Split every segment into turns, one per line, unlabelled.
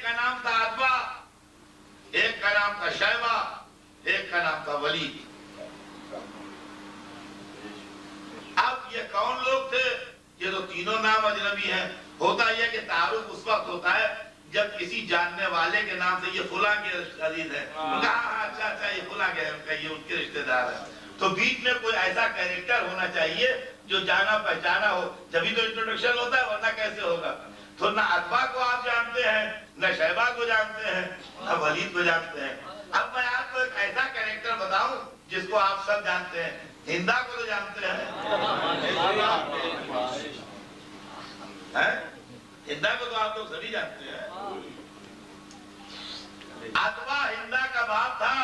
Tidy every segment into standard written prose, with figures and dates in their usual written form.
کا نام تھا عتبہ، ایک کا نام تھا شیبہ، ایک کا نام تھا ولید۔ اب یہ کون لوگ تھے؟ یہ تو تینوں نام اجنبی ہیں۔ ہوتا یہ کہ تعارف اس وقت ہوتا ہے جب کسی جاننے والے کے نام سے یہ فلاں کے عزیز ہے، کہا اچھا اچھا یہ فلاں کے ہیں، یہ ان کے رشتہ دار ہیں، تو بیچ میں کوئی ایسا کیریکٹر ہونا چاہیے جو جانا پہچانا ہو، جبھی تو انٹروڈکشن ہوتا ہے، ورنہ کیسے ہوگا؟ تو نہ عتبہ کو آپ جانتے ہیں، نہ شیبہ کو جانتے ہیں، نہ ولید کو جانتے ہیں۔ اب میں آپ کو ایک ایسا کیریکٹر بتاؤں جس کو آپ سب جانتے ہیں، ہندا کو تو جانتے ہیں، ہندا کو تو آپ لوگ سبھی جانتے ہیں۔ عتبہ ہندا کا باپ تھا،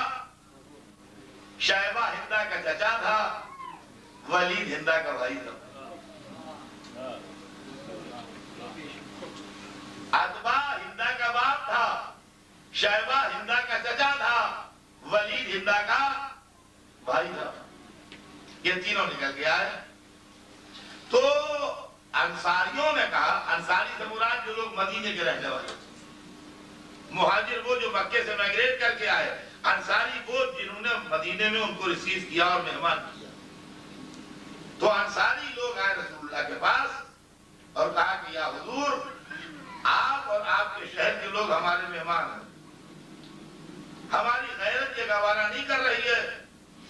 شیبہ ہندا کا چچا تھا، ولید ہندا کا بھائی تھا۔ عتبہ ہندا کا باپ تھا، شیبہ ہندا کا چچا تھا، ولید ہندا کا بھائی تھا۔ یہ تینوں نکل گیا ہے۔ تو انصاریوں نے کہا، انصاری سے مراد جو لوگ مدینے کے رہنے والے، مہاجر وہ جو مکے سے مائگریٹ کر کے آئے، انصاری وہ جنہوں نے مدینے میں ان کو ریسیو کیا اور مہمان کیا۔ تو انصاری لوگ آئے رسول اللہ کے پاس اور کہا کہ یا حضور، آپ اور آپ کے شہر کے لوگ ہمارے مہمان ہیں، ہماری غیرت یہ گوارا نہیں کر رہی ہے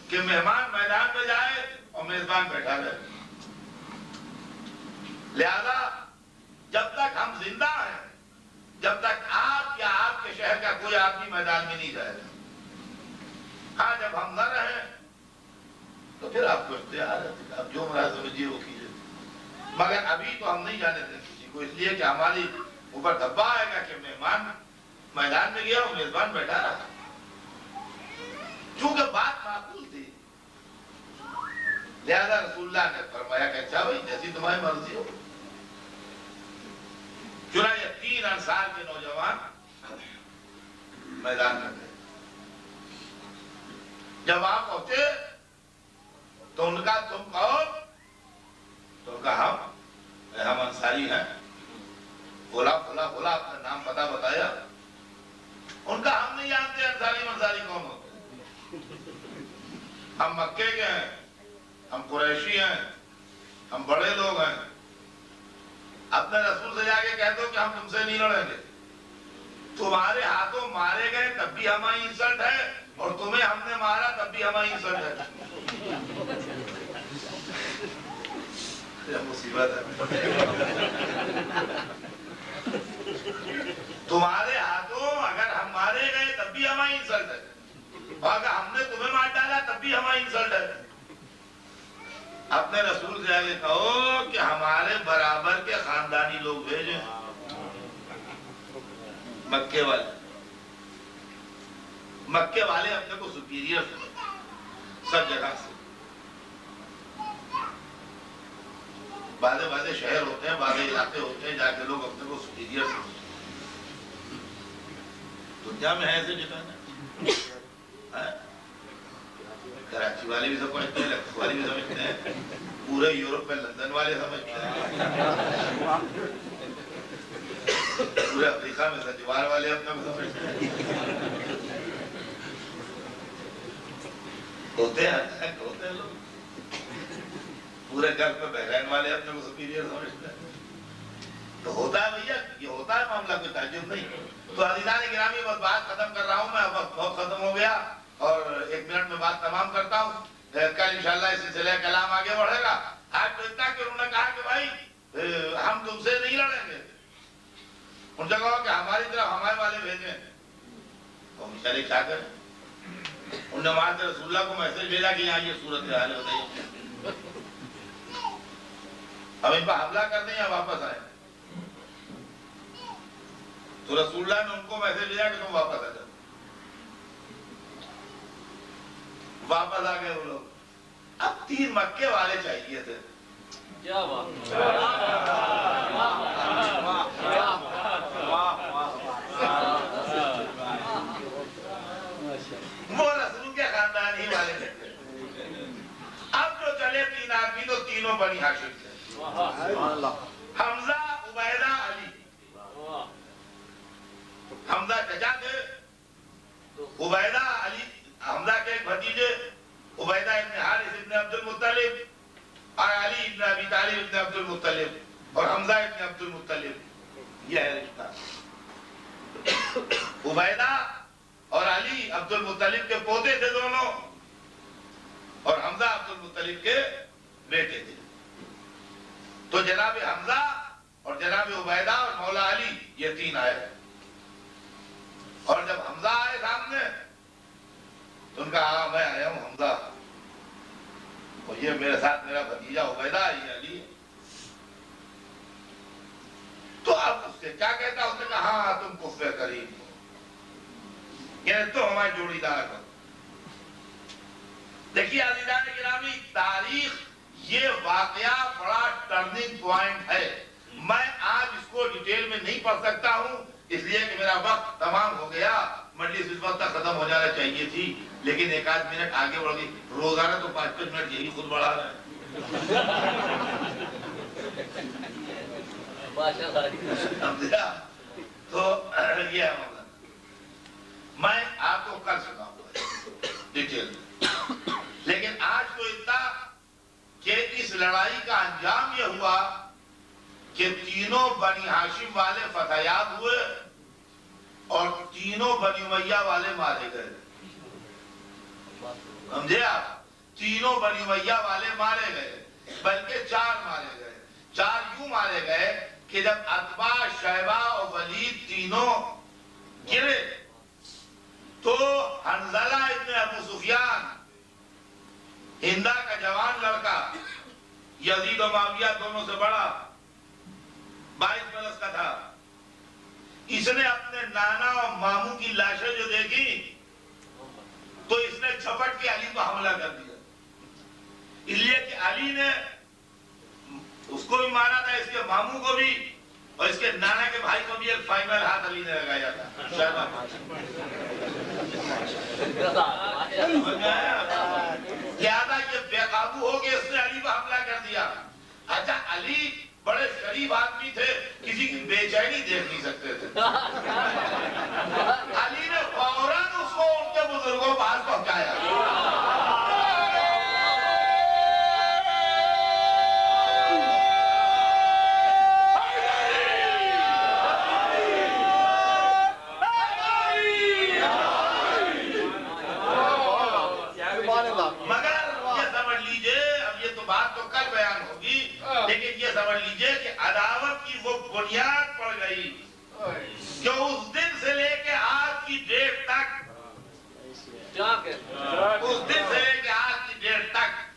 کہ مہمان میدان میں جائے اور میزبان بیٹھا رہے، لہذا جب تک ہم زندہ ہیں، جب تک آپ یا آپ کے شہر کا کوئی آدمی میدان میں نہیں جائے گا، ہاں جب ہم نہ رہیں تو پھر آپ کو اختیار ہے، آپ جو مراد سمجھیے وہ کیجیے، مگر ابھی تو ہم نہیں جانے دیں کسی کو، اس لیے کہ ہماری اوپر دھبا آئے گا کہ مہمان میدان میں گیا اور میزبان بیٹھا رہا۔ چونکہ بات معقول تھی، لہذا رسول اللہ نے فرمایا کہ اچھا بھائی جیسی تمہاری مرضی ہو۔ چنانچہ 3 انصار کے نوجوان میدان میں گئے۔ جب آپ پہنچے تو ان کا تم کون؟ تو ان کا ہم انصاری ہیں۔ بولا اپنا نام پتہ بتایا۔ ان کا ہم نہیں جانتے انصاری کون ہوتے ہیں، ہم مکے کے ہیں، ہم قریشی ہیں، ہم بڑے لوگ ہیں، اپنے رسول سے جا کے کہہ دو کہ ہم تم سے نہیں لڑیں گے، تمہارے ہاتھوں مارے گئے تب بھی ہماری انسلٹ ہے اور تمہیں ہم نے مارا تب بھی ہماری انسلٹ ہے۔ یہ مصیبت ہے، تمہارے ہاتھوں اگر ہم مارے گئے تب بھی ہماری انسلٹ ہے، اور اگر ہم نے تمہیں مار ڈالا تب بھی ہماری انسلٹ ہے۔ اپنے رسول سے آگے کہو کہ ہمارے برابر کے خاندانی لوگ بھیجیں، مکے والے اپنے کو سپیریئر سمجھتے سب جگہ سے۔ بعضے شہر ہوتے ہیں، بعضے علاقے ہوتے ہیں جا کے لوگ اپنے کو سپیریئر سمجھتے ہیں۔ دنیا میں ہے ایسے جگہ نا، کراچی والے بھی سمجھتے ہیں، لکھنؤ والے بھی سمجھتے ہیں، پورے یورپ میں لندن والے سمجھتے ہیں، پورے افریقہ میں زنجبار والے اپنے کو سمجھتے ہیں، ہوتے ہیں لوگ، پورے گلف میں بحرین والے اپنے کو سپیریئر سمجھتے ہیں۔ تو ہوتا ہے بھیا، یہ ہوتا ہے معاملہ، کوئی تعجب نہیں۔ تو عزیزان گرامی بس بات ختم کر رہا ہوں میں، وقت بہت ختم ہو گیا اور 1 منٹ میں بات تمام کرتا ہوں۔ کل انشاءاللہ اس سلسلہ کلام آگے بڑھے گا۔ آج تو اتنا کہ انہوں نے کہا کہ بھائی ہم تم سے نہیں لڑیں گے، ان سے کہا کہ ہماری طرف ہمارے والے بھیجیں، تو ہم چلے کیا کریں؟ انہوں نے وہاں سے رسول اللہ کو میسج بھیجا کہ یہاں یہ صورتحال ہے، بتائیے ہم ان پر حملہ کر دیں یا واپس آئیں؟ تو رسول اللہ نے ان کو میسج بھیجا کہ تم واپس آ جاؤ۔ واپس آ گئے وہ لوگ۔ اب 3 مکے والے چاہیے تھے،
کیا بات،
وہ رسول کے خاندان ہی والے تھے۔ اب جو چلے 3 آدمی تو تینوں بنی ہاشم تھے، حمزہ، عبیدہ، علی۔ حمزہ چچا تھے، عبیدہ علی حمزہ کے ایک بھتیجے عبیدہ ابن حارث ابن عبد المطلب اور علی ابن ابی طالب ابن عبد المطلب اور حمزہ ابن عبد المطلب، یہ ہے رشتہ۔ عبیدہ اور علی عبد المطلب کے پوتے تھے دونوں، اور حمزہ عبد المطلب کے بیٹے تھے۔ تو جناب حمزہ اور جناب عبیدہ اور مولا علی یہ تین آئے، اور جب حمزہ آئے سامنے تو ان کا ہاں میں آیا ہوں حمزہ، اور یہ میرے ساتھ میرا بھتیجا عبیدہ ہے، یہ علی ہے۔ تو اب اس سے کیا کہتا، اس نے کہا ہاں تم کفر کریم ہو، یعنی تو ہمارے جوڑی دار ہو۔ دیکھیے عزیزان گرامی، تاریخ یہ واقعہ بڑا ٹرننگ پوائنٹ ہے۔ میں آج اس کو ڈیٹیل میں نہیں پڑھ سکتا ہوں، اس لیے کہ میرا وقت تمام ہو گیا، مجلس اس وقت تک ختم ہو جانا چاہیے تھی، لیکن ایک آدھ منٹ آگے بڑھ گئی۔ روزانہ تو 5-5 منٹ یہی خود بڑھا رہے ہیں۔ تو یہ ہے معاملہ۔ میں آپ کو کر سکتا ہوں ڈیٹیل میں، لیکن آج تو اتنا کہ اس لڑائی کا انجام یہ ہوا کہ تینوں بنی ہاشم والے فتح یاب ہوئے اور تینوں بنی امیہ والے مارے گئے۔ سمجھے آپ؟ تینوں بنی امیہ والے مارے گئے، بلکہ 4 مارے گئے۔ 4 یوں مارے گئے کہ جب عتبہ، شیبہ اور ولید تینوں گرے تو حنظلہ ابن ابو سفیان، ہندا کا جوان لڑکا، یزید و معاویہ دونوں سے بڑا، 22 برس کا تھا، اس نے اپنے نانا اور ماموں کی لاشیں جو دیکھی تو اس نے جھپٹ کے علی کو حملہ کر دیا، اس لیے کہ علی نے اس کو بھی مارا تھا، اس کے ماموں کو بھی، اور اس کے نانا کے بھائی کو بھی ایک فائنل ہاتھ علی نے لگایا تھا۔ لہذا یہ بے قابو ہو گئے، اس نے علی پر حملہ کر دیا۔ اچھا علی بڑے شریف آدمی تھے، کسی کی بے چینی دیکھ نہیں سکتے تھے، علی نے فوراً اس کو ان کے بزرگوں پاس پہنچایا۔ لیکن یہ سمجھ لیجئے کہ عداوت کی وہ بنیاد پڑ گئی کہ اس دن سے لے کے آج کی ڈیٹ تک،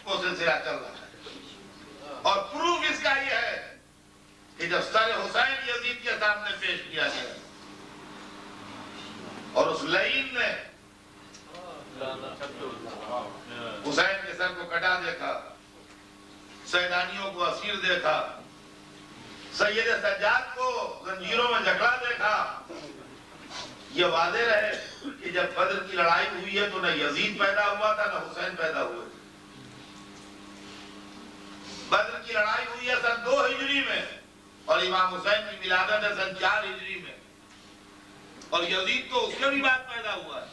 وہ سلسلہ چل رہا ہے۔ اور پروف اس کا یہ ہے کہ جب سر حسین یزید کے سامنے پیش کیا گیا اور اس لعین نے حسین کے سر کو کٹا دیکھا، سیدانیوں کو اسیر دیکھا، سید سجاد کو زنجیروں میں جکڑا دیکھا، یہ واضح رہے کہ جب بدر کی لڑائی ہوئی ہے تو نہ یزید پیدا ہوا تھا نہ حسین پیدا ہوئے۔ بدر کی لڑائی ہوئی ہے سن 2 ہجری میں، اور امام حسین کی ولادت ہے سن 4 ہجری میں، اور یزید تو اس کے بھی بعد پیدا ہوا ہے۔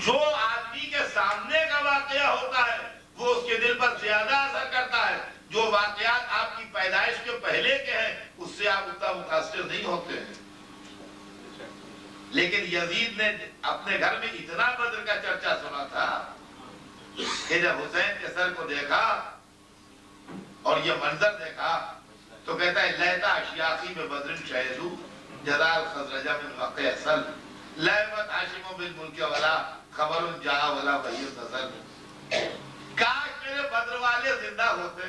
جو آدمی کے سامنے کا واقعہ ہوتا ہے وہ اس کے دل پر زیادہ اثر کرتا ہے، جو واقعات آپ کی پیدائش کے پہلے کے ہیں اس سے آپ اتنا متاثر نہیں ہوتے ہیں۔ لیکن یزید نے اپنے گھر میں اتنا بدر کا چرچا سنا تھا کہ جب حسین کے سر کو دیکھا اور یہ منظر دیکھا تو کہتا ہے لیتا اشیاخی میں بدر شہدو جدال خزرجہ من وقع اصل لیمت عاشم بالملک ولا خبر جا ولا بھئی نظر۔ کاش میرے بدر والے زندہ ہوتے